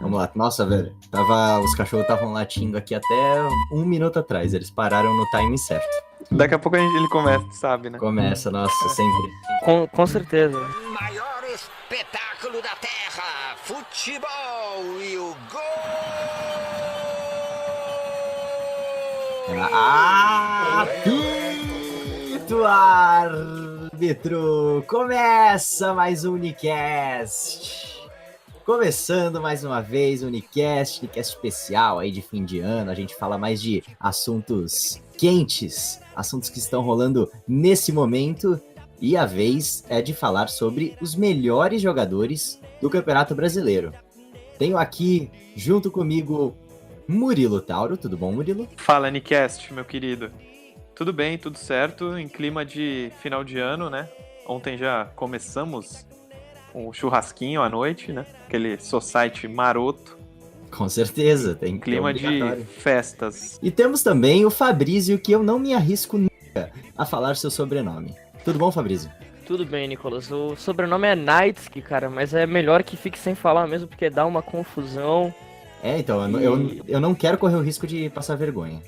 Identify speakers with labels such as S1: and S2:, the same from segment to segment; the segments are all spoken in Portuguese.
S1: Vamos lá. Nossa, velho. Os cachorros estavam latindo aqui até 1 minuto atrás. Eles pararam no timing certo.
S2: Daqui a pouco ele começa, sabe, né?
S1: Começa, nossa, sempre.
S3: Com certeza.
S4: Maior espetáculo da Terra, futebol e o gol!
S1: Apito árbitro! Começa mais um Unicast. Começando mais uma vez o Unicast especial aí de fim de ano. A gente fala mais de assuntos quentes, assuntos que estão rolando nesse momento. E a vez é de falar sobre os melhores jogadores do Campeonato Brasileiro. Tenho aqui, junto comigo, Murilo Tauro. Tudo bom, Murilo?
S2: Fala, Nicast, meu querido. Tudo bem, tudo certo, em clima de final de ano, né? Ontem já começamos um churrasquinho à noite, né? Aquele society maroto.
S1: Com certeza, tem
S2: clima de festas.
S1: E temos também o Fabrício, que eu não me arrisco nunca a falar seu sobrenome. Tudo bom, Fabrício?
S3: Tudo bem, Nicolas. O sobrenome é Naitsky, cara, mas é melhor que fique sem falar mesmo, porque dá uma confusão.
S1: Então, eu não quero correr o risco de passar vergonha.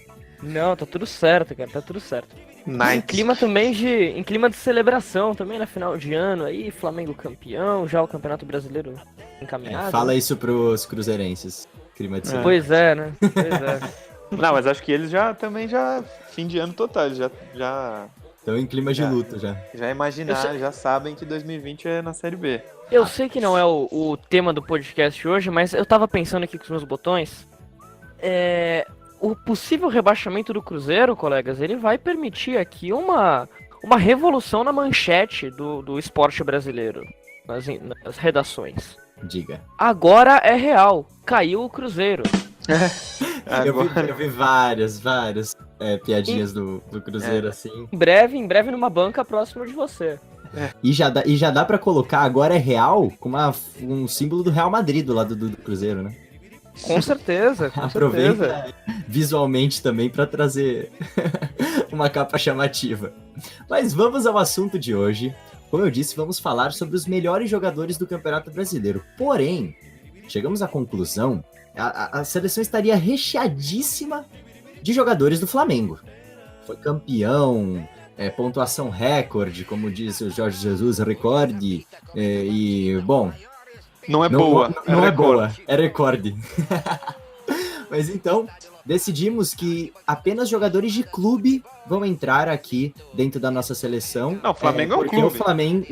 S3: Não, tá tudo certo, cara, tá tudo certo.
S2: Nice.
S3: Em clima também em clima de celebração também, na final de ano aí, Flamengo campeão, já o Campeonato Brasileiro encaminhado.
S1: Fala isso pros cruzeirenses. Clima de celebração.
S3: Pois é, né? Pois é.
S2: Não, mas acho que eles já fim de ano total, eles já
S1: estão em clima de luto já.
S2: Já imaginaram, já sabem que 2020 é na Série B.
S3: Eu sei que não é o tema do podcast hoje, mas eu tava pensando aqui com os meus botões. O possível rebaixamento do Cruzeiro, colegas, ele vai permitir aqui uma revolução na manchete do esporte brasileiro, nas redações.
S1: Diga.
S3: Agora é real, caiu o Cruzeiro.
S1: Eu vi várias piadinhas do Cruzeiro, assim.
S3: Em breve numa banca próxima de você.
S1: E já dá pra colocar agora é real com um símbolo do Real Madrid do lado do Cruzeiro, né?
S3: Com certeza, com
S1: Aproveita
S3: certeza.
S1: Visualmente também pra trazer uma capa chamativa. Mas vamos ao assunto de hoje. Como eu disse, vamos falar sobre os melhores jogadores do Campeonato Brasileiro. Porém, chegamos à conclusão, a seleção estaria recheadíssima de jogadores do Flamengo. Foi campeão, pontuação recorde, como diz o Jorge Jesus, recorde. Bom...
S2: Não é boa.
S1: Não é boa, é recorde. Mas então, decidimos que apenas jogadores de clube vão entrar aqui dentro da nossa seleção.
S2: Não, o Flamengo é um clube.
S1: O Flamengo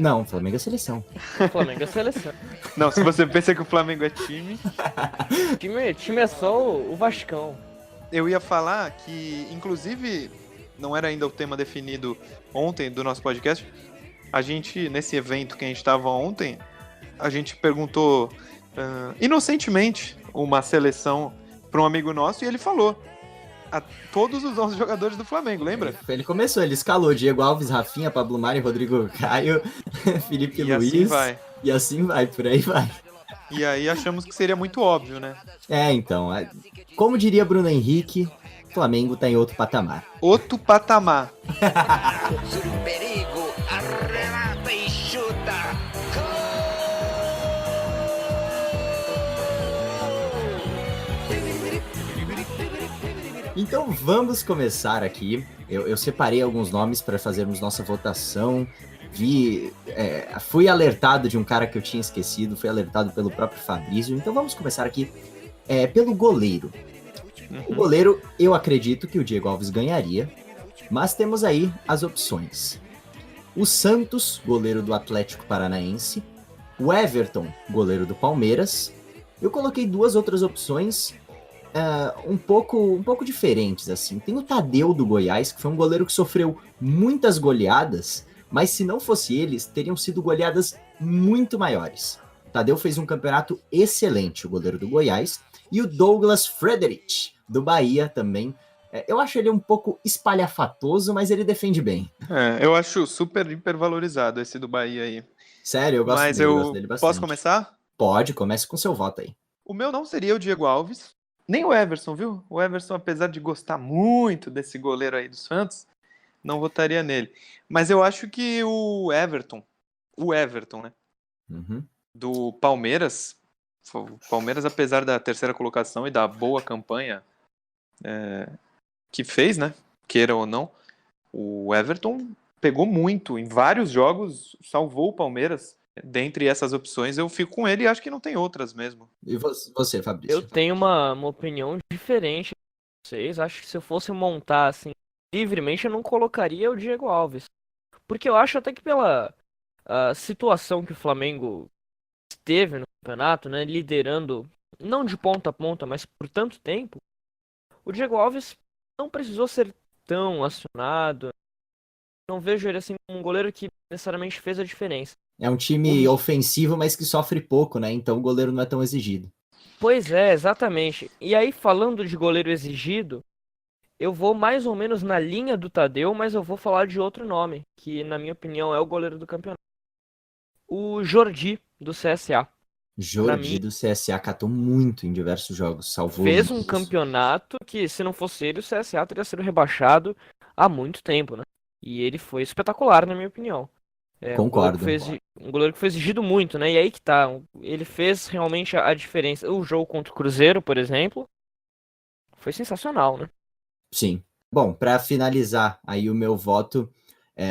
S1: é seleção.
S3: O Flamengo é seleção.
S2: Não, se você pensa que o Flamengo é time...
S3: time é só o Vascão.
S2: Eu ia falar que, inclusive, não era ainda o tema definido ontem do nosso podcast. A gente, nesse evento que a gente estava ontem, a gente perguntou inocentemente uma seleção para um amigo nosso e ele falou a todos os 11 jogadores do Flamengo, lembra?
S1: Ele começou, ele escalou Diego Alves, Rafinha, Pablo Mari, Rodrigo Caio, Felipe
S2: e
S1: Luiz.
S2: Assim vai.
S1: E assim vai, por aí vai.
S2: E aí achamos que seria muito óbvio, né?
S1: Então, como diria Bruno Henrique, Flamengo tá em outro patamar.
S2: Outro patamar.
S4: Perigo, arremata e chuta.
S1: Então vamos começar aqui. Eu separei alguns nomes para fazermos nossa votação. Fui alertado de um cara que eu tinha esquecido, fui alertado pelo próprio Fabrício. Então vamos começar aqui pelo goleiro. O goleiro, eu acredito que o Diego Alves ganharia, mas temos aí as opções. O Santos, goleiro do Atlético Paranaense. O Everton, goleiro do Palmeiras. Eu coloquei duas outras opções um pouco diferentes, assim. Tem o Tadeu do Goiás, que foi um goleiro que sofreu muitas goleadas, mas se não fosse eles, teriam sido goleadas muito maiores. O Tadeu fez um campeonato excelente, o goleiro do Goiás. E o Douglas Frederich, do Bahia, também. Eu acho ele um pouco espalhafatoso, mas ele defende bem.
S2: Eu acho super hipervalorizado esse do Bahia aí.
S1: Sério, eu gosto dele bastante.
S2: Posso começar?
S1: Pode, comece com seu voto aí.
S2: O meu não seria o Diego Alves, nem o Everson, viu? O Everson, apesar de gostar muito desse goleiro aí do Santos, não votaria nele. Mas eu acho que o Everton, né?
S1: Uhum.
S2: Do Palmeiras, O Palmeiras, apesar da terceira colocação e da boa campanha que fez, né? Queira ou não, o Everton pegou muito em vários jogos, salvou o Palmeiras. Dentre essas opções, eu fico com ele e acho que não tem outras mesmo.
S1: E você,
S3: Eu
S1: Fabrício?
S3: tenho uma opinião diferente de vocês. Acho que se eu fosse montar assim livremente, eu não colocaria o Diego Alves. Porque eu acho até que pela situação que o Flamengo esteve no campeonato, né, liderando, não de ponta a ponta, mas por tanto tempo, o Diego Alves não precisou ser tão acionado. Não vejo ele assim como um goleiro que necessariamente fez a diferença.
S1: É um time ofensivo, mas que sofre pouco, né? Então o goleiro não é tão exigido.
S3: Pois é, exatamente. E aí, falando de goleiro exigido, eu vou mais ou menos na linha do Tadeu, mas eu vou falar de outro nome, que na minha opinião é o goleiro do campeonato. O Jordi, do CSA. Pra mim,
S1: Jordi do CSA catou muito em diversos jogos, salvou
S3: fez um
S1: muitos.
S3: campeonato que, se não fosse ele, o CSA teria sido rebaixado há muito tempo, né? E ele foi espetacular, na minha opinião.
S1: Concordo.
S3: Um goleiro que foi exigido muito, né? E aí que tá. Ele fez realmente a diferença. O jogo contra o Cruzeiro, por exemplo, foi sensacional, né?
S1: Sim. Bom, para finalizar aí o meu voto,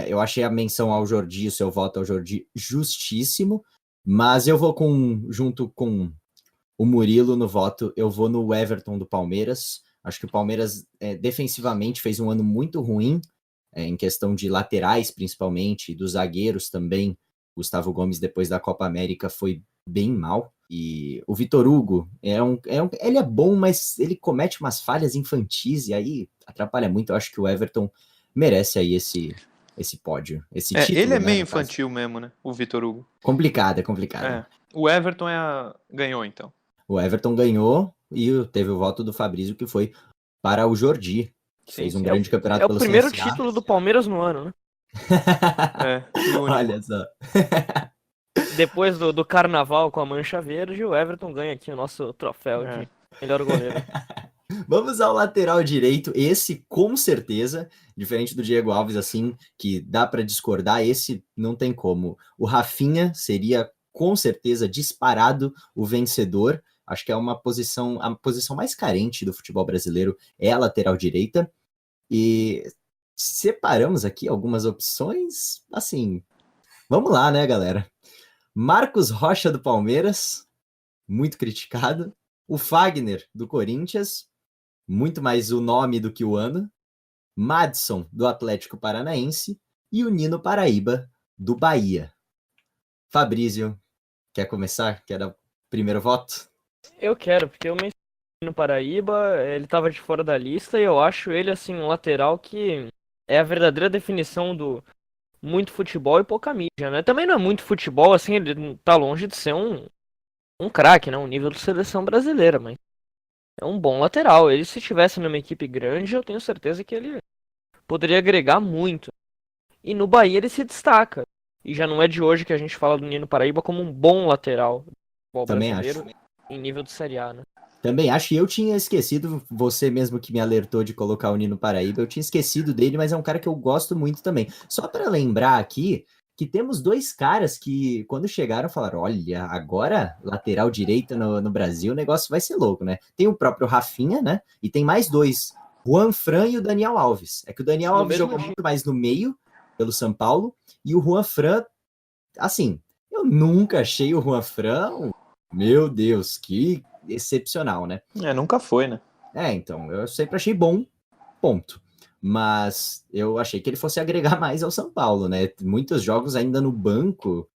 S1: eu achei a menção ao Jordi, o seu voto ao Jordi, justíssimo, mas eu vou junto com o Murilo no voto, eu vou no Everton do Palmeiras. Acho que o Palmeiras defensivamente fez um ano muito ruim, em questão de laterais principalmente, dos zagueiros também. Gustavo Gomes, depois da Copa América, foi bem mal. E o Vitor Hugo, ele é bom, mas ele comete umas falhas infantis e aí atrapalha muito. Eu acho que o Everton merece aí esse pódio, esse título.
S2: Ele é
S1: né,
S2: meio
S1: no caso.
S2: infantil mesmo, né? O Vitor Hugo.
S1: Complicado.
S2: O Everton ganhou, então.
S1: O Everton ganhou e teve o voto do Fabrício, que foi para o Jordi, que fez um grande campeonato
S3: É o
S1: pelo
S3: primeiro
S1: CSA.
S3: título do Palmeiras no ano, né?
S1: Olha só.
S3: Depois do Carnaval com a Mancha Verde, o Everton ganha aqui o nosso troféu de melhor goleiro.
S1: Vamos ao lateral direito. Esse, com certeza, diferente do Diego Alves, assim, que dá para discordar, esse não tem como. O Rafinha seria, com certeza, disparado o vencedor. Acho que é a posição mais carente do futebol brasileiro é a lateral direita. E separamos aqui algumas opções, assim, vamos lá, né, galera? Marcos Rocha, do Palmeiras, muito criticado. O Fagner, do Corinthians, muito mais o nome do que o ano. Madison, do Atlético Paranaense. E o Nino Paraíba, do Bahia. Fabrício, quer começar? Quer dar o primeiro voto?
S3: Eu quero, porque eu mencionei no Paraíba, ele tava de fora da lista e eu acho ele, assim, um lateral que é a verdadeira definição do muito futebol e pouca mídia, né? Também não é muito futebol, assim, ele tá longe de ser um craque, né? Um nível de seleção brasileira, mas é um bom lateral. Ele, se estivesse numa equipe grande, eu tenho certeza que ele poderia agregar muito. E no Bahia ele se destaca. E já não é de hoje que a gente fala do Nino Paraíba como um bom lateral do futebol
S1: Também
S3: brasileiro
S1: acho.
S3: em nível de Série A, né?
S1: Também acho, e eu tinha esquecido, você mesmo que me alertou de colocar o Nino Paraíba, eu tinha esquecido dele, mas é um cara que eu gosto muito também. Só para lembrar aqui que temos dois caras que, quando chegaram, falaram: olha, agora lateral direita no Brasil, o negócio vai ser louco, né? Tem o próprio Rafinha, né? E tem mais dois, Juan Fran e o Daniel Alves. É que o Daniel Alves jogou muito mais no meio, pelo São Paulo, e o Juan Fran, assim, eu nunca achei o Juan Fran, meu Deus, que excepcional, né?
S2: Nunca foi, né?
S1: Então, eu sempre achei bom, ponto. Mas eu achei que ele fosse agregar mais ao São Paulo, né? Muitos jogos ainda no banco.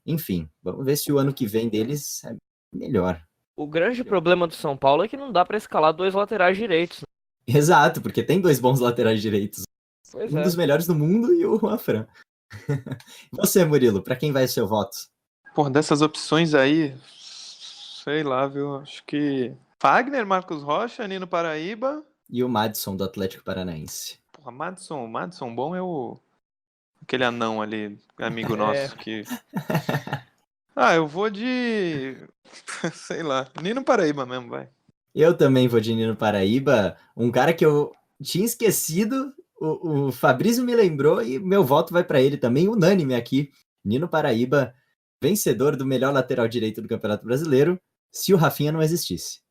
S1: Enfim, vamos ver se o ano que vem deles é melhor.
S3: O grande problema do São Paulo é que não dá pra escalar dois laterais direitos.
S1: Exato, porque tem dois bons laterais direitos.
S3: Pois
S1: um dos melhores do mundo e o Juan Fran. Você, Murilo, para quem vai o seu voto?
S2: Porra, dessas opções aí, sei lá, viu? Acho que Fagner, Marcos Rocha, Nino Paraíba.
S1: E o Madison, do Atlético Paranaense.
S2: Porra, Madison bom é aquele anão ali, amigo nosso que... eu vou de... sei lá, Nino Paraíba mesmo, vai.
S1: Eu também vou de Nino Paraíba, um cara que eu tinha esquecido, o Fabrício me lembrou e meu voto vai para ele também, unânime aqui. Nino Paraíba, vencedor do melhor lateral direito do Campeonato Brasileiro, se o Rafinha não existisse.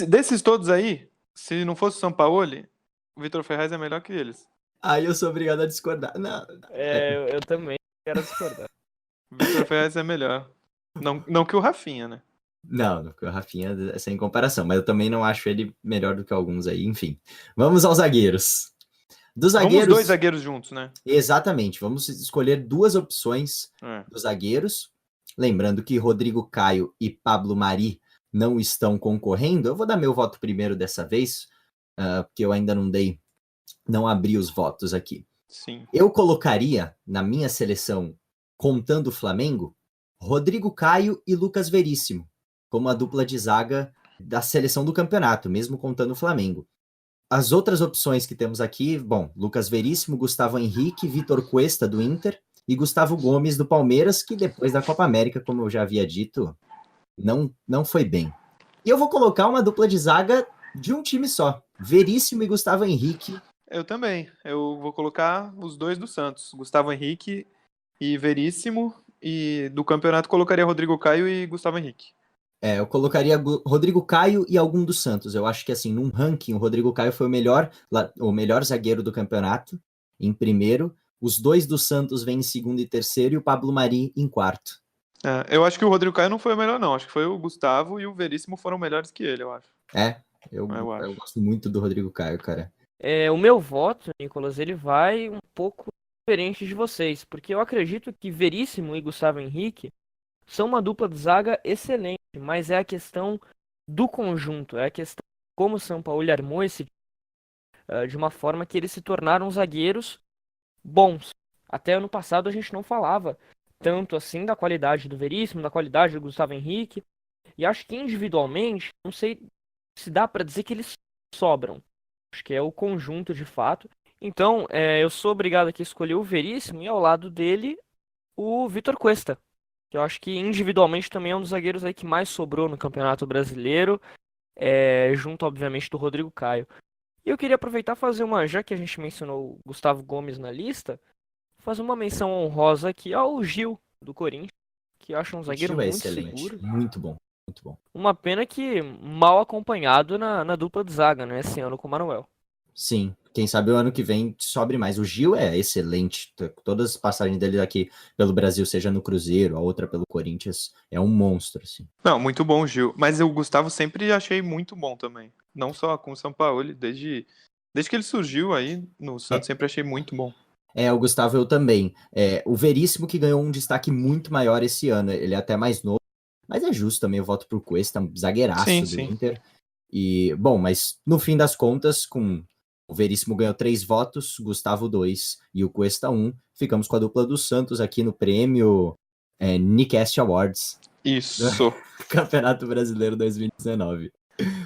S2: Desses todos aí, se não fosse o Sampaoli, o Vitor Ferraz é melhor que eles.
S1: Aí eu sou obrigado a discordar. Não,
S3: Eu também quero discordar.
S2: O Vitor Ferraz é melhor. Não que o Rafinha, né?
S1: não, porque o Rafinha é sem comparação, mas eu também não acho ele melhor do que alguns aí, enfim. Vamos aos zagueiros. Dos
S2: Vamos
S1: zagueiros,
S2: os dois zagueiros juntos, né?
S1: exatamente, vamos escolher duas opções dos zagueiros. Lembrando que Rodrigo Caio e Pablo Mari não estão concorrendo. Eu vou dar meu voto primeiro dessa vez, porque eu ainda não abri os votos aqui.
S2: Sim.
S1: Eu colocaria na minha seleção, contando o Flamengo, Rodrigo Caio e Lucas Veríssimo, como a dupla de zaga da seleção do campeonato, mesmo contando o Flamengo. As outras opções que temos aqui, bom, Lucas Veríssimo, Gustavo Henrique, Vitor Cuesta, do Inter, e Gustavo Gomes, do Palmeiras, que depois da Copa América, como eu já havia dito, não foi bem. E eu vou colocar uma dupla de zaga de um time só, Veríssimo e Gustavo Henrique.
S2: Eu também. Eu vou colocar os dois do Santos, Gustavo Henrique e Veríssimo, e do campeonato colocaria Rodrigo Caio e Gustavo Henrique.
S1: Eu colocaria Rodrigo Caio e algum dos Santos. Eu acho que, assim, num ranking, o Rodrigo Caio foi o melhor zagueiro do campeonato, em primeiro. Os dois do Santos vêm em segundo e terceiro, e o Pablo Mari em quarto.
S2: Eu acho que o Rodrigo Caio não foi o melhor, não. Acho que foi o Gustavo e o Veríssimo foram melhores que ele, eu acho.
S1: Eu
S2: acho.
S1: gosto muito do Rodrigo Caio, cara.
S3: O meu voto, Nicolas, ele vai um pouco diferente de vocês, porque eu acredito que Veríssimo e Gustavo Henrique são uma dupla de zaga excelente, mas é a questão do conjunto, é a questão de como o Sampaoli armou esse de uma forma que eles se tornaram zagueiros bons. Até ano passado a gente não falava tanto assim da qualidade do Veríssimo, da qualidade do Gustavo Henrique, e acho que individualmente, não sei se dá pra dizer que eles sobram. Acho que é o conjunto de fato. Então, eu sou obrigado aqui a escolher o Veríssimo e ao lado dele o Vitor Cuesta, que eu acho que individualmente também é um dos zagueiros aí que mais sobrou no Campeonato Brasileiro, junto, obviamente, do Rodrigo Caio. E eu queria aproveitar e fazer já que a gente mencionou o Gustavo Gomes na lista, fazer uma menção honrosa aqui ao Gil, do Corinthians, que eu acho um zagueiro
S1: Gil é
S3: muito
S1: excelente,
S3: seguro.
S1: muito bom, muito bom.
S3: Uma pena que mal acompanhado na dupla de zaga, né, esse ano com o Manuel.
S1: Sim, quem sabe o ano que vem sobre mais. O Gil é excelente, todas as passagens dele aqui pelo Brasil, seja no Cruzeiro, a outra pelo Corinthians, é um monstro, assim.
S2: Não, muito bom o Gil. Mas o Gustavo sempre achei muito bom também. Não só com o Sampaoli, desde que ele surgiu aí no Santos, sempre achei muito bom.
S1: O Gustavo eu também. O Veríssimo que ganhou um destaque muito maior esse ano, ele é até mais novo, mas é justo também, eu voto pro Cuesta, um zagueiraço do Inter. E, bom, mas no fim das contas, com o Veríssimo ganhou 3 votos, Gustavo 2 e o Cuesta 1. Ficamos com a dupla do Santos aqui no prêmio Nicast Awards.
S2: Isso.
S1: Campeonato Brasileiro 2019.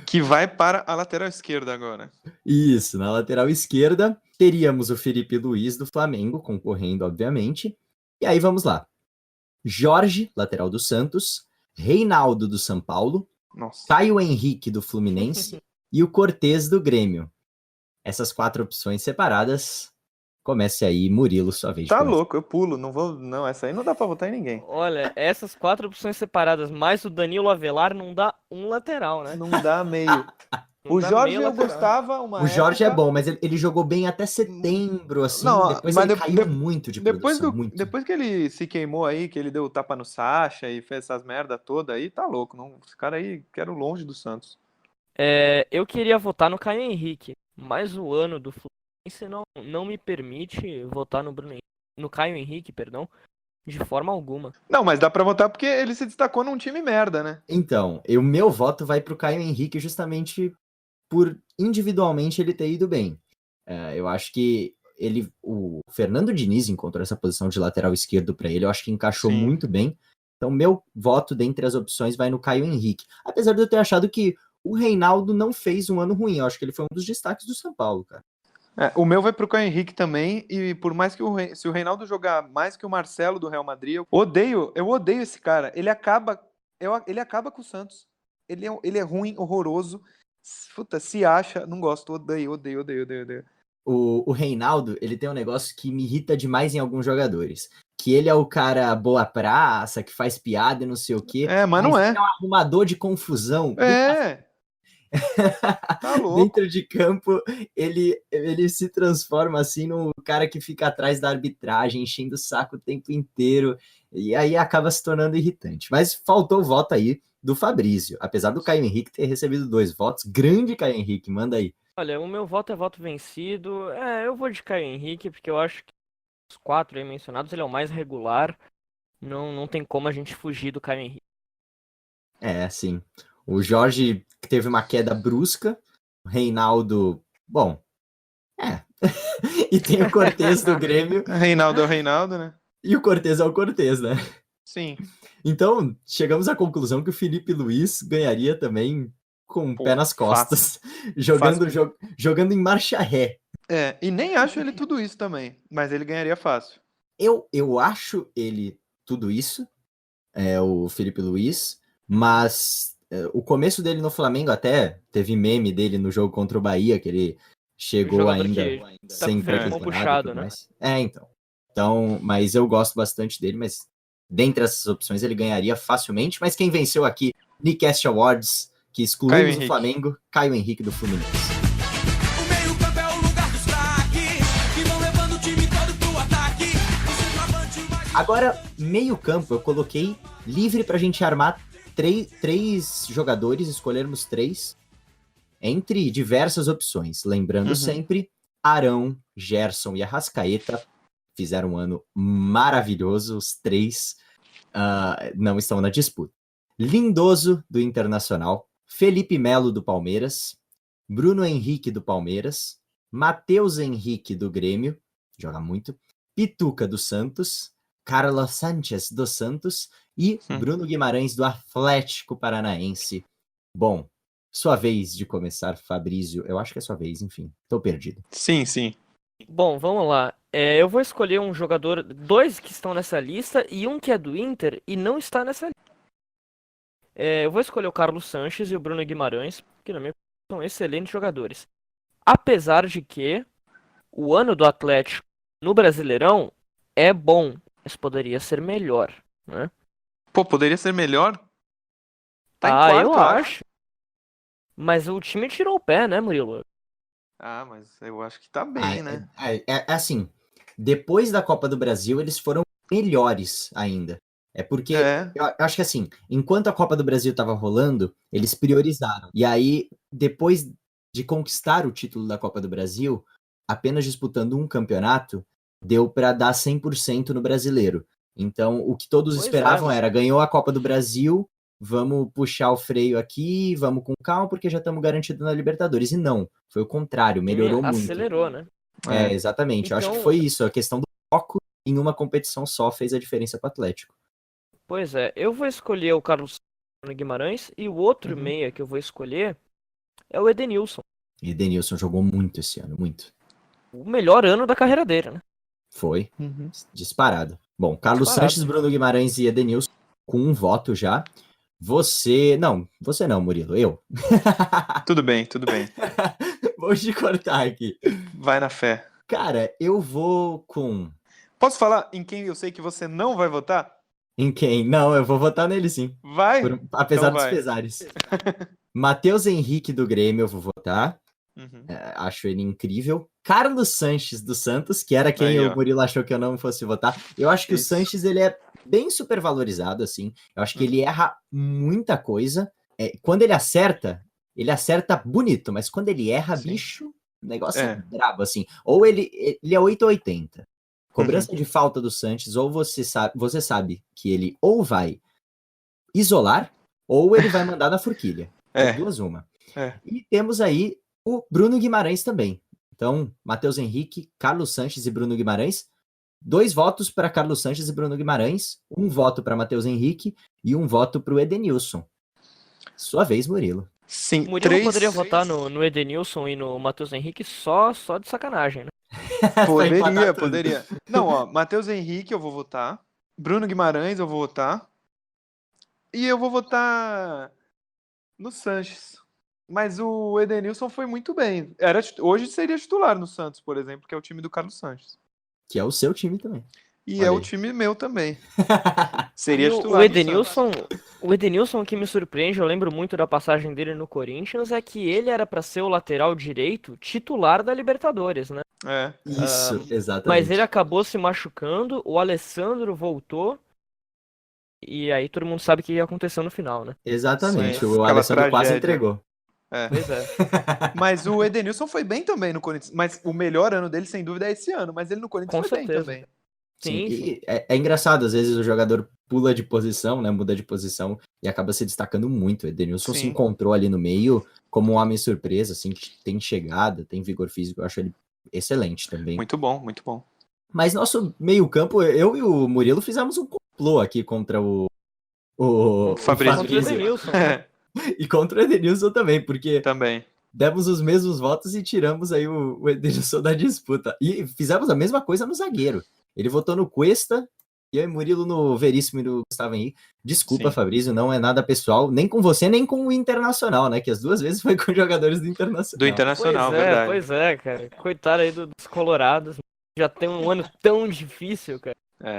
S2: Que vai para a lateral esquerda agora.
S1: Isso, na lateral esquerda teríamos o Felipe Luiz do Flamengo, concorrendo, obviamente. E aí vamos lá. Jorge, lateral do Santos, Reinaldo do São Paulo,
S2: Nossa.
S1: Caio Henrique do Fluminense e o Cortez do Grêmio. Essas 4 opções separadas. Comece aí, Murilo, sua vez.
S2: Tá louco, eu pulo, não vou. Não, essa aí não dá pra votar em ninguém.
S3: Olha, essas 4 opções separadas, mais o Danilo Avelar, não dá um lateral, né?
S2: Não dá meio. O Jorge eu gostava uma
S1: O Jorge
S2: época...
S1: é bom, mas ele jogou bem até setembro, assim.
S2: Não,
S1: depois
S2: mas
S1: ele caiu muito de produção.
S2: Depois que ele se queimou aí, que ele deu o tapa no Sacha e fez essas merda toda aí, tá louco. Não, esse cara aí, quero longe do Santos.
S3: Eu queria votar no Caio Henrique, mas o ano do Fluminense não me permite votar no Caio Henrique, perdão, de forma alguma.
S2: Não, mas dá pra votar porque ele se destacou num time merda, né?
S1: Então, o meu voto vai pro Caio Henrique justamente por individualmente ele ter ido bem. Eu acho que o Fernando Diniz encontrou essa posição de lateral esquerdo para ele, eu acho que encaixou muito bem. Então, meu voto dentre as opções vai no Caio Henrique. Apesar de eu ter achado que o Reinaldo não fez um ano ruim, eu acho que ele foi um dos destaques do São Paulo, cara.
S2: O meu vai pro Caio Henrique também, e por mais que se o Reinaldo jogar mais que o Marcelo do Real Madrid, eu odeio esse cara. Ele acaba com o Santos. Ele é ruim, horroroso. Puta, se acha, não gosto, odeio.
S1: o Reinaldo, ele tem um negócio que me irrita demais em alguns jogadores. Que ele é o cara boa praça, que faz piada e não sei o quê.
S2: Mas não é.
S1: Ele é um arrumador de confusão.
S2: Tá louco.
S1: Dentro de campo, ele se transforma assim no cara que fica atrás da arbitragem, enchendo o saco o tempo inteiro. E aí acaba se tornando irritante. Mas faltou o voto aí do Fabrício. Apesar do Caio Henrique ter recebido 2 votos. Grande Caio Henrique, manda aí.
S3: Olha, o meu voto é voto vencido. Eu vou de Caio Henrique, porque eu acho que os 4 aí mencionados, ele é o mais regular. Não tem como a gente fugir do Caio Henrique.
S1: Sim. O Jorge teve uma queda brusca. O Reinaldo, bom, E tem o Cortez do Grêmio.
S2: Reinaldo é o Reinaldo, né?
S1: E o Cortez é o Cortez, né?
S2: Sim.
S1: Então, chegamos à conclusão que o Felipe Luiz ganharia também com o pé nas costas. Jogando em marcha ré.
S2: E nem acho ele tudo isso também. Mas ele ganharia fácil.
S1: Eu acho ele tudo isso, o Felipe Luiz, mas o começo dele no Flamengo até teve meme dele no jogo contra o Bahia, que ele chegou ainda sem
S3: puxado, né?
S1: Então, mas eu gosto bastante dele, mas dentre essas opções ele ganharia facilmente, mas quem venceu aqui, Nicast Awards, que excluímos o Flamengo, Caio Henrique do Fluminense. Agora, meio campo, eu coloquei livre pra gente armar três jogadores, escolhermos 3, entre diversas opções. Lembrando sempre, Arão, Gerson e Arrascaeta fizeram um ano maravilhoso, os 3 não estão na disputa. Lindoso, do Internacional, Felipe Melo, do Palmeiras, Bruno Henrique, do Palmeiras, Matheus Henrique, do Grêmio, joga muito, Pituca, do Santos, Carlos Sánchez, do Santos e Bruno Guimarães, do Atlético Paranaense. Bom, sua vez de começar, Fabrício. Eu acho que é sua vez, enfim. Tô perdido.
S2: Sim.
S3: Bom, vamos lá. Eu vou escolher um jogador, 2 que estão nessa lista e um que é do Inter e não está nessa lista. Eu vou escolher o Carlos Sanches e o Bruno Guimarães, que na minha opinião são excelentes jogadores. Apesar de que o ano do Atlético no Brasileirão é bom, mas poderia ser melhor, né?
S2: Pô, poderia ser melhor? Tá em quarto,
S3: eu acho. Mas o time tirou o pé, né, Murilo?
S2: Mas eu acho que tá bem, né?
S1: Assim, depois da Copa do Brasil, eles foram melhores ainda. Porque eu acho que assim, enquanto a Copa do Brasil tava rolando, eles priorizaram. E aí, depois de conquistar o título da Copa do Brasil, apenas disputando um campeonato, deu para dar 100% no brasileiro. Então, o que todos esperavam era, ganhou a Copa do Brasil, vamos puxar o freio aqui, vamos com calma, porque já estamos garantidos na Libertadores. E não, foi o contrário, melhorou muito.
S3: Acelerou, né?
S1: Exatamente. Então, eu acho que foi isso, a questão do foco em uma competição só fez a diferença para o Atlético.
S3: Pois é, eu vou escolher o Carlos Guimarães e o outro meia que eu vou escolher é o Edenilson.
S1: Edenilson jogou muito esse ano, muito.
S3: O melhor ano da carreira dele, né?
S1: Foi, disparado. Bom, Carlos Sanches, Bruno Guimarães e Edenilson com um voto já. Você não, Murilo, eu.
S2: Tudo bem.
S1: Vou te cortar aqui.
S2: Vai na fé.
S1: Cara, eu vou com...
S2: Posso falar em quem eu sei que você não vai votar?
S1: Em quem? Não, eu vou votar nele sim.
S2: Vai?
S1: Apesar dos pesares. Matheus Henrique do Grêmio eu vou votar. Acho ele incrível. Carlos Sanches do Santos, que era quem o Murilo achou que eu não fosse votar. Eu acho que o Sanches, ele é bem supervalorizado, assim. Eu acho que ele erra muita coisa. Quando ele acerta bonito, mas quando ele erra, bicho, o negócio é brabo, assim. Ou ele é 8 ou 80. Cobrança de falta do Sanches, ou você sabe que ele ou vai isolar, ou ele vai mandar na forquilha. É 2 uma. E temos aí o Bruno Guimarães também. Então, Matheus Henrique, Carlos Sanches e Bruno Guimarães. 2 votos para Carlos Sanches e Bruno Guimarães, 1 voto para Matheus Henrique e 1 voto para o Edenilson. Sua vez, Murilo.
S2: Sim,
S3: o Murilo poderia votar no Edenilson e no Matheus Henrique só de sacanagem, né?
S2: Poderia. Não, Matheus Henrique eu vou votar, Bruno Guimarães eu vou votar, e eu vou votar no Sanches. Mas o Edenilson foi muito bem. Hoje seria titular no Santos, por exemplo, que é o time do Carlos Sanches.
S1: Que é o seu time também.
S2: E
S1: Olha
S2: é o
S1: aí.
S2: time meu também.
S3: E
S2: Seria
S3: o
S2: titular do
S3: Edenilson,
S2: Santos.
S3: o Edenilson que me surpreende, eu lembro muito da passagem dele no Corinthians, é que ele era pra ser o lateral direito titular da Libertadores, né?
S2: É.
S1: Isso,
S3: Mas
S1: exatamente.
S3: ele acabou se machucando, o Alessandro voltou, e aí todo mundo sabe o que aconteceu no final, né?
S1: Exatamente,
S2: Sim,
S1: o
S2: aquela
S1: Alessandro quase
S2: tragédia.
S1: entregou.
S2: É.
S3: Pois é.
S2: Mas o Edenilson foi bem também no Corinthians. Mas o melhor ano dele, sem dúvida, é esse ano. Mas ele no Corinthians
S3: Com
S2: foi bem
S3: certeza.
S2: também.
S1: Sim,
S3: Sim, sim.
S1: e é engraçado, às vezes o jogador pula de posição, né, muda de posição e acaba se destacando muito. O Edenilson se
S2: Sim.
S1: encontrou ali no meio como um homem surpresa, assim, que tem chegada, tem vigor físico, eu acho ele excelente também.
S2: Muito bom, muito bom.
S1: Mas nosso meio-campo, eu e o Murilo fizemos um complô aqui contra o
S2: Fabrício.
S3: Contra o Edenilson, né?
S1: e contra o Edenilson também, porque
S2: Também.
S1: demos os mesmos votos e tiramos aí o Edenilson da disputa. E fizemos a mesma coisa no zagueiro. Ele votou no Cuesta e eu e Murilo no Veríssimo e no Gustavo Henrique. Desculpa,
S2: Sim.
S1: Fabrício, não é nada pessoal, nem com você, nem com o Internacional, né? Que as duas vezes foi com jogadores do Internacional.
S2: Do Internacional, verdade.
S3: Pois é, cara. Coitado aí dos colorados. Já tem um ano tão difícil, cara.
S2: É.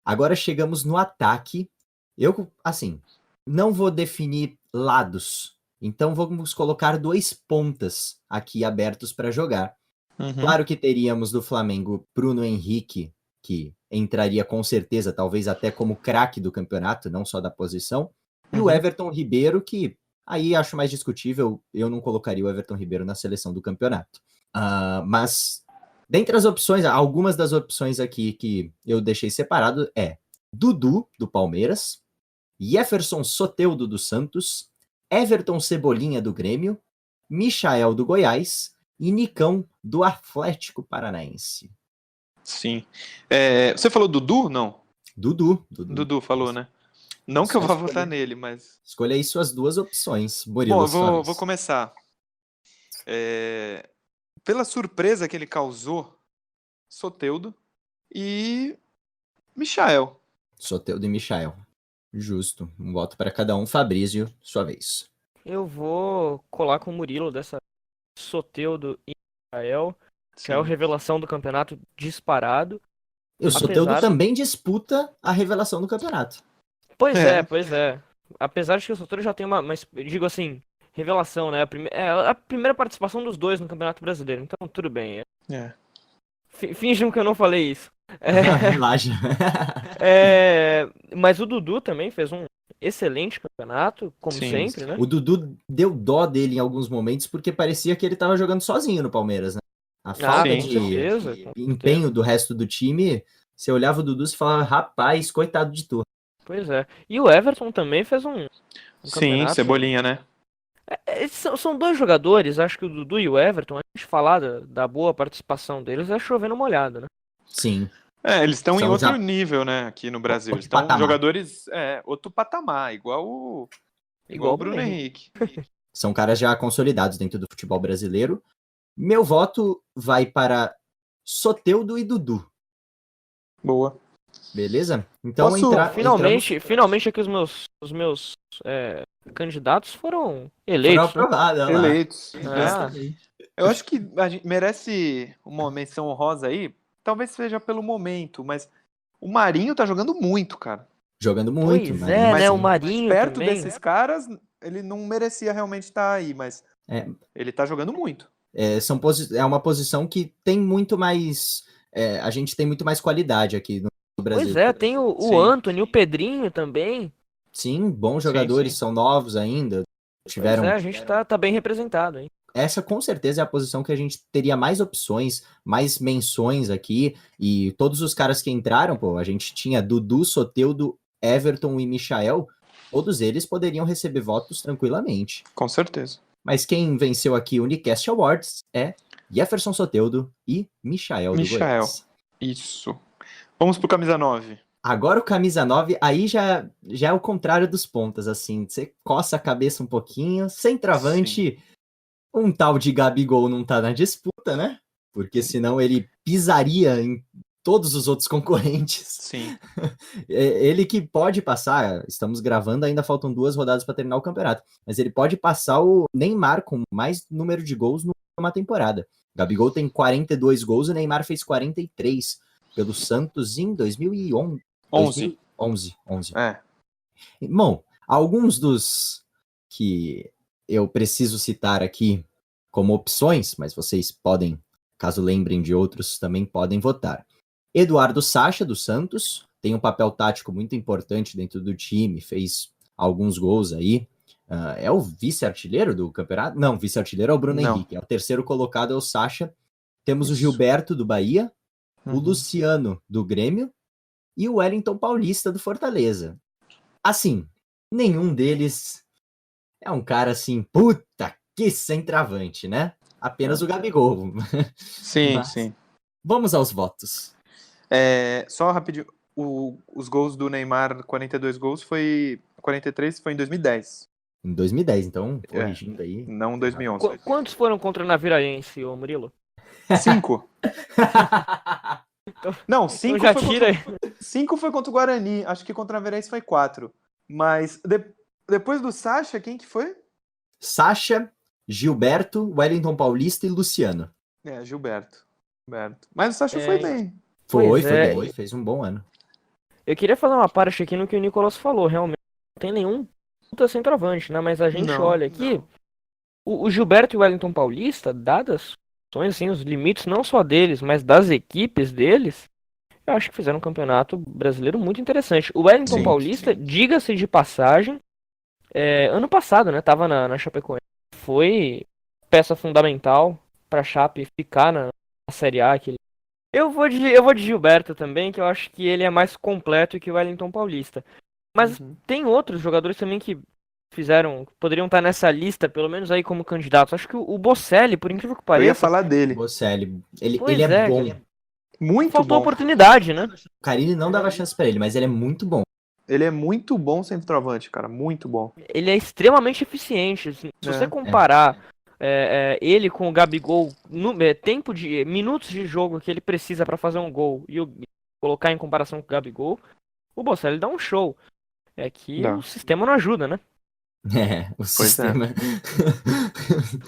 S1: Agora chegamos no ataque. Eu, assim, não vou definir lados. Então vamos colocar 2 pontas aqui abertos para jogar.
S2: Uhum.
S1: Claro que teríamos do Flamengo Bruno Henrique, que entraria com certeza, talvez até como craque do campeonato, não só da posição. E o Everton Ribeiro, que aí acho mais discutível, eu não colocaria o Everton Ribeiro na seleção do campeonato. Mas, dentre as opções, algumas das opções aqui que eu deixei separado é Dudu, do Palmeiras, Jefferson Soteldo, do Santos, Everton Cebolinha, do Grêmio, Michael, do Goiás e Nicão, do Atlético Paranaense.
S2: Sim. Você falou Dudu? Não.
S1: Dudu
S2: Falou, né? Não que eu vá votar nele, mas...
S1: Escolha aí suas 2 opções, Murilo.
S2: Bom, eu vou começar. Pela surpresa que ele causou, Soteldo e Michael.
S1: Soteldo e Michael. Justo. Um voto para cada um. Fabrício, sua vez.
S3: Eu vou colar com o Murilo dessa Soteldo e Michael, que é a revelação do campeonato disparado.
S1: E o Soteldo também disputa a revelação do campeonato.
S3: Pois é. Apesar de que o Soteldo já tem uma, mas digo assim, revelação, né? A primeira participação dos dois no Campeonato Brasileiro, então tudo bem. Finjam que eu não falei isso.
S1: Relaxa.
S3: Mas o Dudu também fez um excelente campeonato, como sempre, né?
S1: O Dudu deu dó dele em alguns momentos, porque parecia que ele estava jogando sozinho no Palmeiras, né? A falta de empenho do resto do time, você olhava o Dudu e falava, rapaz, coitado de tu.
S3: Pois é. E o Everton também fez um campeonato.
S2: Cebolinha, né?
S3: São 2 jogadores, acho que o Dudu e o Everton, a gente falar da boa participação deles é chovendo molhado, né?
S1: Sim.
S2: Eles estão em outro nível, né, aqui no Brasil. Eles estão jogadores, outro patamar, igual o Bruno Henrique.
S1: São caras já consolidados dentro do futebol brasileiro. Meu voto vai para Soteldo e Dudu.
S2: Boa.
S1: Beleza? Então
S3: finalmente aqui os meus candidatos foram eleitos.
S1: Foram aprovados,
S2: eleitos. Eu acho que a gente merece uma menção honrosa aí. Talvez seja pelo momento, mas o Marinho tá jogando muito, cara.
S1: Jogando muito.
S3: Pois né? O Marinho
S2: perto
S3: também,
S2: desses caras, ele não merecia realmente estar aí, mas ele tá jogando muito.
S1: É uma posição que tem muito mais... a gente tem muito mais qualidade aqui no Brasil.
S3: Pois é, tem o Antony, o Pedrinho também.
S1: Sim, bons jogadores, são novos ainda.
S3: A gente tá bem representado, hein?
S1: Essa com certeza é a posição que a gente teria mais opções, mais menções aqui, e todos os caras que entraram, a gente tinha Dudu, Soteldo, Everton e Michael, todos eles poderiam receber votos tranquilamente.
S2: Com certeza.
S1: Mas quem venceu aqui o Unicast Awards é Jefferson Soteldo e Michael do Goiás.
S2: Isso. Vamos pro camisa 9.
S1: Agora o camisa 9, aí já é o contrário dos pontas, assim, você coça a cabeça um pouquinho, centroavante... Um tal de Gabigol não tá na disputa, né? Porque senão ele pisaria em todos os outros concorrentes.
S2: Sim.
S1: Ele que pode passar, estamos gravando, ainda faltam 2 rodadas para terminar o campeonato, mas ele pode passar o Neymar com mais número de gols numa temporada. O Gabigol tem 42 gols, o Neymar fez 43 pelo Santos em 2011. 11.
S2: É.
S1: Bom, alguns dos que eu preciso citar aqui como opções, mas vocês podem, caso lembrem de outros, também podem votar. Eduardo Sacha, do Santos, tem um papel tático muito importante dentro do time, fez alguns gols aí. É o vice-artilheiro do campeonato? Não, vice-artilheiro é o Bruno Henrique. É o terceiro colocado, é o Sacha. Temos o Gilberto, do Bahia, o Luciano, do Grêmio, e o Wellington Paulista, do Fortaleza. Assim, nenhum deles é um cara assim, puta que centroavante, né? Apenas o Gabigol.
S2: Sim,
S1: Mas
S2: sim.
S1: Vamos aos votos.
S2: Só rapidinho, os gols do Neymar, 42 gols, 43 foi em 2010,
S1: Em 2010, então, corrigindo aí.
S2: não 2011.
S3: Quantos foram contra o Naviraense, ô Murilo?
S2: 5. Não, 5
S3: já
S2: foi,
S3: tira aí.
S2: 5 foi contra o Guarani, acho que contra a Verense foi 4. Mas depois do Sacha, quem que foi?
S1: Sacha, Gilberto, Wellington Paulista e Luciano.
S2: Gilberto. Mas o Sacha foi bem.
S1: Foi
S3: é.
S1: bem, fez um bom ano.
S3: Eu queria fazer uma parte aqui no que o Nicolas falou, realmente. Não tem nenhum puta centroavante, né? Mas a gente olha aqui, o Gilberto e o Wellington Paulista, dadas assim, os limites não só deles, mas das equipes deles, eu acho que fizeram um campeonato brasileiro muito interessante. O Wellington Paulista, diga-se de passagem, ano passado, né? Tava na Chapecoense. Foi peça fundamental pra Chape ficar na Série A. Eu vou de Gilberto também, que eu acho que ele é mais completo que o Wellington Paulista. Mas tem outros jogadores também que poderiam estar nessa lista, pelo menos aí como candidatos. Acho que o Bocelli, por incrível que pareça...
S2: Eu ia falar dele.
S1: Bocelli, ele é bom.
S2: Muito
S3: Faltou
S2: bom.
S3: oportunidade, né?
S1: O Carille não dava chance pra ele, mas ele é muito bom.
S2: Ele é muito bom centroavante, cara. Muito bom.
S3: Ele é extremamente eficiente. Se você comparar ele com o Gabigol, tempo de minutos de jogo que ele precisa pra fazer um gol e colocar em comparação com o Gabigol, o Bocelli dá um show. É que o sistema não ajuda, né?
S1: O sistema...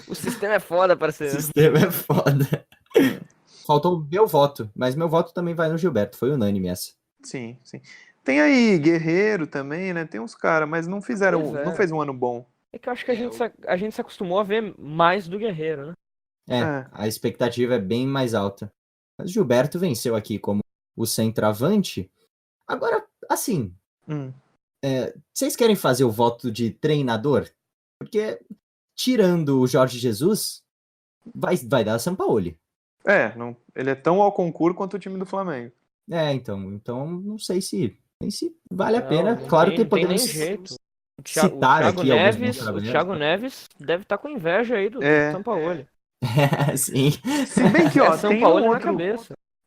S3: O sistema é foda, parceiro.
S1: O sistema é foda. Faltou o meu voto, mas meu voto também vai no Gilberto. Foi unânime essa.
S2: Sim. Tem aí Guerreiro também, né? Tem uns caras, mas não fez um ano bom.
S3: É que eu acho que a gente se acostumou a ver mais do Guerreiro, né?
S1: A expectativa é bem mais alta. Mas o Gilberto venceu aqui como o centroavante. Agora, assim... vocês querem fazer o voto de treinador? Porque, tirando o Jorge Jesus, vai dar Sampaoli.
S2: Ele é tão ao concurso quanto o time do Flamengo.
S1: Então não sei se vale a pena. Claro que podemos citar aqui
S3: o Thiago Neves deve estar com inveja aí do Sampaoli.
S1: Sim.
S2: Se bem que,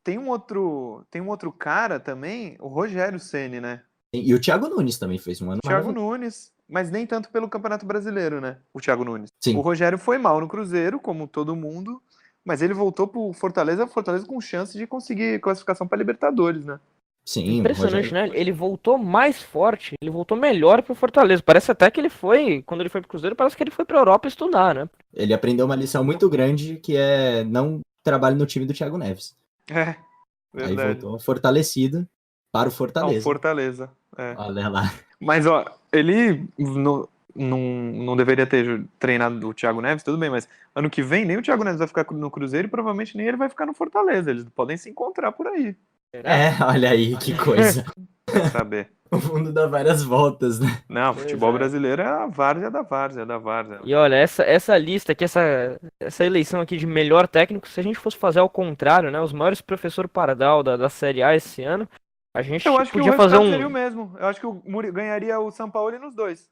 S3: tem
S2: um outro cara também, o Rogério Ceni, né?
S1: E o Thiago Nunes também fez um ano
S2: Thiago Nunes, mas nem tanto pelo Campeonato Brasileiro, né? O Thiago Nunes.
S1: Sim.
S2: O Rogério foi mal no Cruzeiro, como todo mundo, mas ele voltou pro Fortaleza com chance de conseguir classificação para Libertadores, né?
S1: Sim.
S3: Impressionante, né? Ele voltou mais forte, ele voltou melhor pro Fortaleza. Parece até que quando ele foi pro Cruzeiro, parece que ele foi pra Europa estudar, né?
S1: Ele aprendeu uma lição muito grande, que é não trabalhe no time do Thiago Neves.
S2: Verdade.
S1: Aí voltou fortalecido para o Fortaleza.
S2: Fortaleza.
S1: Olha lá.
S2: Mas, ele não deveria ter treinado o Thiago Neves, tudo bem, mas ano que vem nem o Thiago Neves vai ficar no Cruzeiro e provavelmente nem ele vai ficar no Fortaleza. Eles podem se encontrar por aí.
S1: Olha aí, que coisa.
S2: Quer saber.
S1: O mundo dá várias voltas, né?
S2: Não, futebol brasileiro é a várzea da várzea.
S3: E olha, essa lista aqui, essa eleição aqui de melhor técnico, se a gente fosse fazer ao contrário, né? Os maiores professor Pardal da Série A esse ano, a gente
S2: eu acho
S3: podia
S2: que o
S3: fazer
S2: seria o mesmo. Eu acho que o ganharia o Sampaoli nos dois.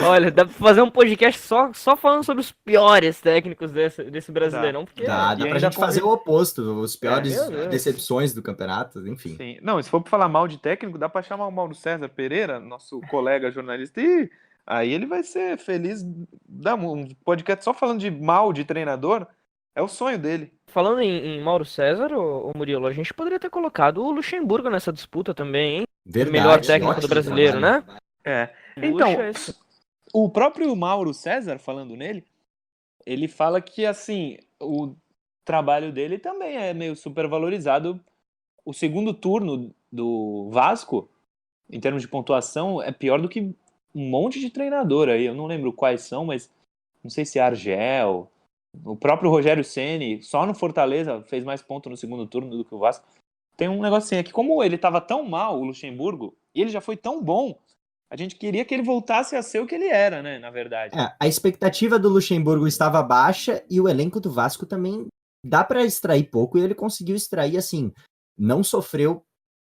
S3: Olha, dá pra fazer um podcast só falando sobre os piores técnicos desse Brasileirão. Porque
S1: dá pra gente fazer o oposto, os piores decepções do campeonato, enfim.
S2: Sim. Não, se for pra falar mal de técnico, dá pra chamar o Mauro César Pereira, nosso colega jornalista, e aí ele vai ser feliz. Dá um podcast só falando de mal de treinador, é o sonho dele.
S3: falando em Mauro César, ô Murilo, a gente poderia ter colocado o Luxemburgo nessa disputa também, hein?
S1: Verdade.
S3: Melhor técnico do
S1: ótimo
S3: brasileiro,
S1: trabalho.
S3: né?
S2: Então,
S3: Luxa, esse-
S2: o próprio Mauro César, falando nele, ele fala que, assim, o trabalho dele também é meio supervalorizado. O segundo turno do Vasco, em termos de pontuação, é pior do que um monte de treinador aí. Eu não lembro quais são, mas não sei se é Argel, o próprio Rogério Ceni, só no Fortaleza fez mais pontos no segundo turno do que o Vasco. Tem um negocinho aqui, como ele estava tão mal, o Luxemburgo, e ele já foi tão bom, a gente queria que ele voltasse a ser o que ele era, né, na verdade.
S1: A expectativa do Luxemburgo estava baixa e o elenco do Vasco também dá para extrair pouco e ele conseguiu extrair, assim, não sofreu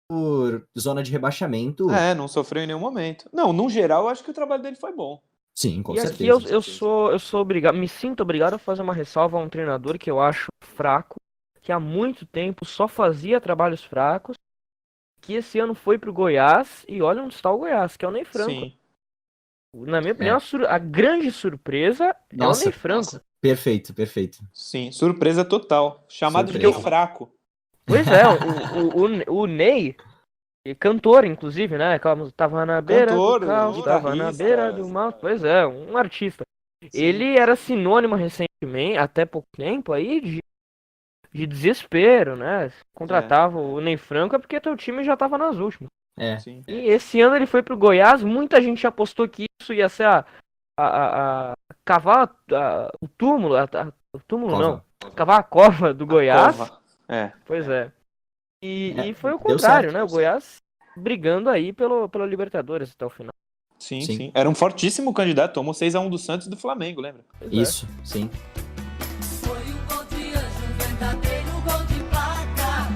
S1: por zona de rebaixamento.
S2: Não sofreu em nenhum momento. Não, no geral, eu acho que o trabalho dele foi bom.
S1: Sim, com
S3: E
S1: certeza.
S3: aqui eu sou obrigado, me sinto obrigado a fazer uma ressalva a um treinador que eu acho fraco, que há muito tempo só fazia trabalhos fracos, que esse ano foi pro Goiás e olha onde está o Goiás, que é o Ney Franco.
S2: Sim.
S3: Na minha opinião, a grande surpresa é o Ney Franco.
S1: Perfeito, perfeito.
S2: Sim, surpresa total. Chamado de
S1: Surpresa.
S2: Ney Fraco.
S3: Pois é, o Ney, cantor, inclusive, né? Tava na beira
S2: Cantor,
S3: do caos, tava na
S2: guitarrista.
S3: beira do mal. Pois é, um artista. Ele era sinônimo recentemente, até pouco tempo aí, de desespero, né? Contratava o Ney Franco é porque teu time já tava nas últimas.
S2: Sim.
S3: E esse ano ele foi pro Goiás, muita gente apostou que isso ia ser cavar o túmulo, o túmulo
S1: Cova.
S3: não, cavar a cova do Goiás.
S2: Cova.
S3: Pois é. E foi o
S1: deu
S3: contrário,
S1: certo.
S3: né? O Goiás brigando aí pela Libertadores até o final.
S2: Sim. Era um fortíssimo candidato. Tomou 6-1 do Santos e do Flamengo, lembra?
S3: Pois é.
S1: Isso, sim.
S5: Foi um gol de anjo, um verdadeiro gol de placa.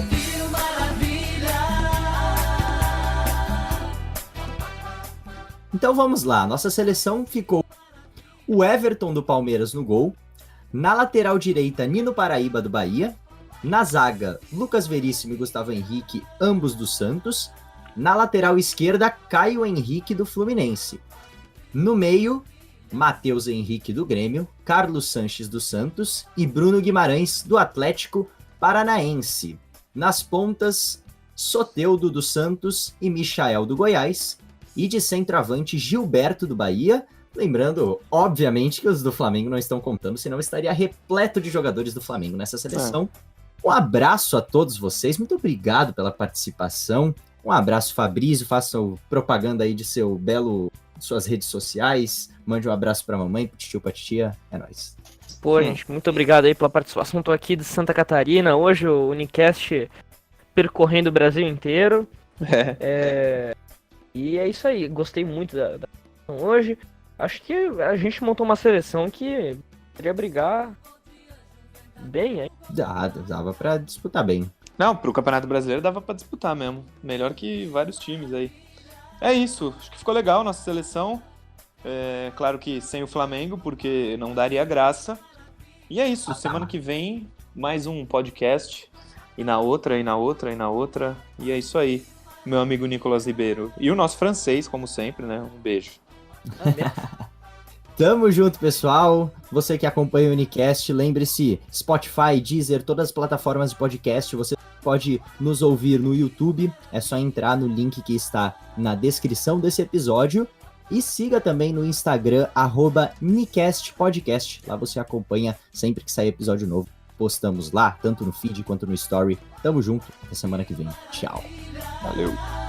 S5: Tiro maravilha.
S1: Então vamos lá, nossa seleção ficou o Everton do Palmeiras no gol, na lateral direita Nino Paraíba do Bahia, na zaga Lucas Veríssimo e Gustavo Henrique, ambos do Santos, na lateral esquerda Caio Henrique do Fluminense, no meio Matheus Henrique do Grêmio, Carlos Sanches do Santos e Bruno Guimarães do Atlético Paranaense, nas pontas Soteldo do Santos e Michael do Goiás, e de centroavante Gilberto do Bahia. Lembrando, obviamente, que os do Flamengo não estão contando, senão estaria repleto de jogadores do Flamengo nessa seleção. Um abraço a todos vocês, muito obrigado pela participação. Um abraço, Fabrício, faça propaganda aí de suas redes sociais. Mande um abraço pra mamãe, pro tio, pra tia. É nóis.
S3: Pô, gente, muito obrigado aí pela participação. Tô aqui de Santa Catarina, hoje o Unicast percorrendo o Brasil inteiro. E é isso aí, gostei muito da seleção hoje. Acho que a gente montou uma seleção que queria brigar bem, hein?
S1: Dava pra disputar bem.
S2: Não, pro Campeonato Brasileiro dava pra disputar mesmo. Melhor que vários times aí. É isso, acho que ficou legal a nossa seleção. Claro que sem o Flamengo, porque não daria graça. E é isso, semana que vem, mais um podcast. E na outra, e na outra, e na outra. E é isso aí, meu amigo Nicolas Ribeiro. E o nosso francês, como sempre, né? Um beijo.
S1: Tamo junto, pessoal. Você que acompanha o Unicast, lembre-se, Spotify, Deezer, todas as plataformas de podcast, você pode nos ouvir no YouTube. É só entrar no link que está na descrição desse episódio. E siga também no Instagram, @Unicastpodcast. Lá você acompanha sempre que sair episódio novo. Postamos lá, tanto no feed quanto no story. Tamo junto, até semana que vem. Tchau.
S2: Valeu.